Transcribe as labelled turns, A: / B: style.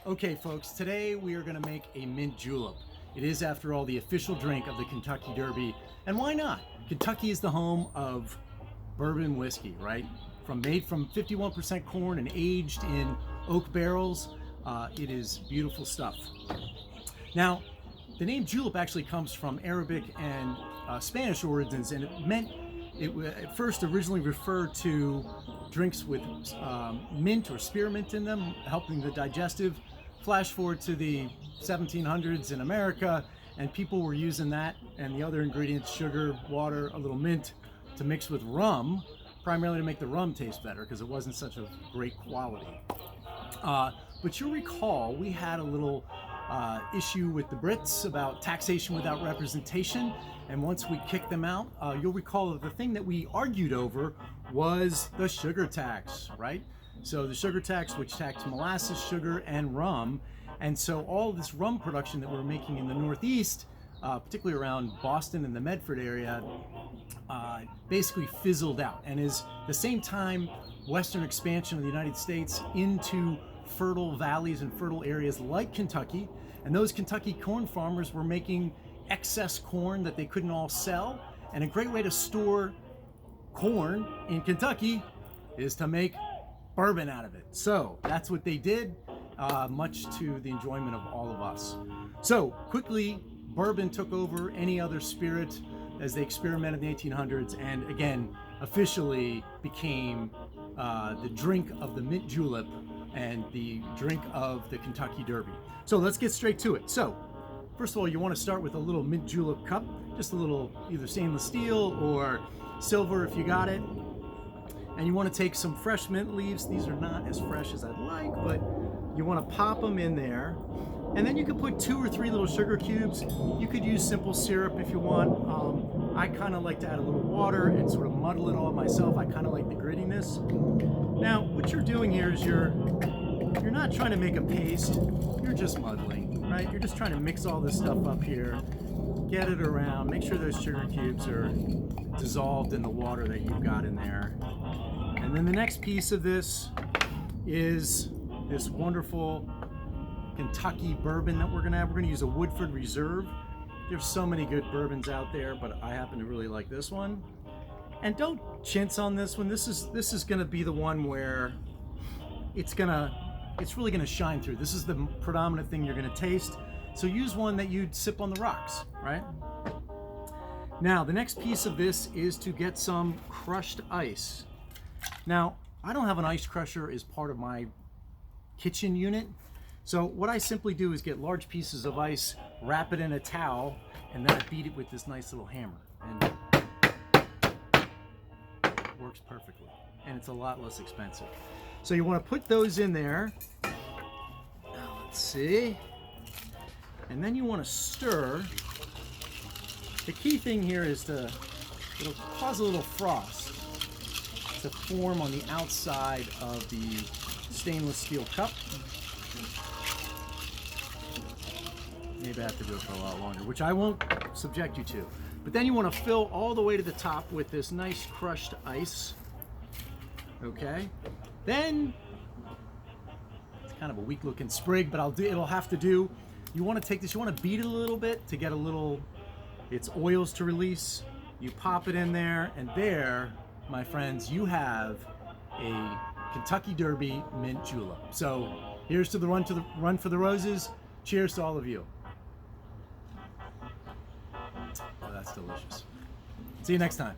A: Okay, folks, today we are going to make a mint julep. It is, after all, the official drink of the Kentucky Derby. And why not? Kentucky is the home of bourbon whiskey, right? Made from 51% corn and aged in oak barrels. It is beautiful stuff. Now, the name julep actually comes from Arabic and Spanish origins, and it at first originally referred to drinks with mint or spearmint in them, helping the digestive. Flash forward to the 1700s in America, and people were using that and the other ingredients, sugar, water, a little mint, to mix with rum, primarily to make the rum taste better because it wasn't such a great quality. But you'll recall we had a little issue with the Brits about taxation without representation, and once we kicked them out, you'll recall that the thing that we argued over was the sugar tax, right? So the sugar tax, which taxed molasses, sugar, and rum, and so all this rum production that we're making in the Northeast, particularly around Boston and the Medford area, basically fizzled out. And is the same time Western expansion of the United States into fertile valleys and fertile areas like Kentucky, and those Kentucky corn farmers were making excess corn that they couldn't all sell. And a great way to store corn in Kentucky is to make bourbon out of it. So that's what they did, much to the enjoyment of all of us. So quickly, bourbon took over any other spirit as they experimented in the 1800s, and again officially became the drink of the mint julep and the drink of the Kentucky Derby. So let's get straight to it. So first of all, you want to start with a little mint julep cup, just a little either stainless steel or silver if you got it. And you want to take some fresh mint leaves. These are not as fresh as I'd like, but you want to pop them in there. And then you can put 2 or 3 little sugar cubes. You could use simple syrup if you want. I kind of like to add a little water and sort of muddle it all myself. I kind of like the grittiness. Now, what you're doing here is you're not trying to make a paste. You're just muddling, right? You're just trying to mix all this stuff up here, get it around, make sure those sugar cubes are dissolved in the water that you've got in there. And then the next piece of this is this wonderful Kentucky bourbon that we're going to have. We're going to use a Woodford Reserve. There's so many good bourbons out there, but I happen to really like this one. And don't chintz on this one. This is going to be the one where it's really going to shine through. This is the predominant thing you're going to taste. So use one that you'd sip on the rocks, right? Now, the next piece of this is to get some crushed ice. Now, I don't have an ice crusher as part of my kitchen unit. So what I simply do is get large pieces of ice, wrap it in a towel, and then I beat it with this nice little hammer. And it works perfectly. And it's a lot less expensive. So you want to put those in there. Now, let's see. And then you want to stir. The key thing here is it'll cause a little frost to form on the outside of the stainless steel cup. Maybe I have to do it for a lot longer, which I won't subject you to. But then you want to fill all the way to the top with this nice crushed ice. Okay? Then, it's kind of a weak looking sprig, but it'll have to do. You want to take this, you want to beat it a little bit to get its oils to release. You pop it in there, and there, my friends, you have a Kentucky Derby mint julep. So here's to the run for the roses. Cheers to all of you. Oh, that's delicious. See you next time.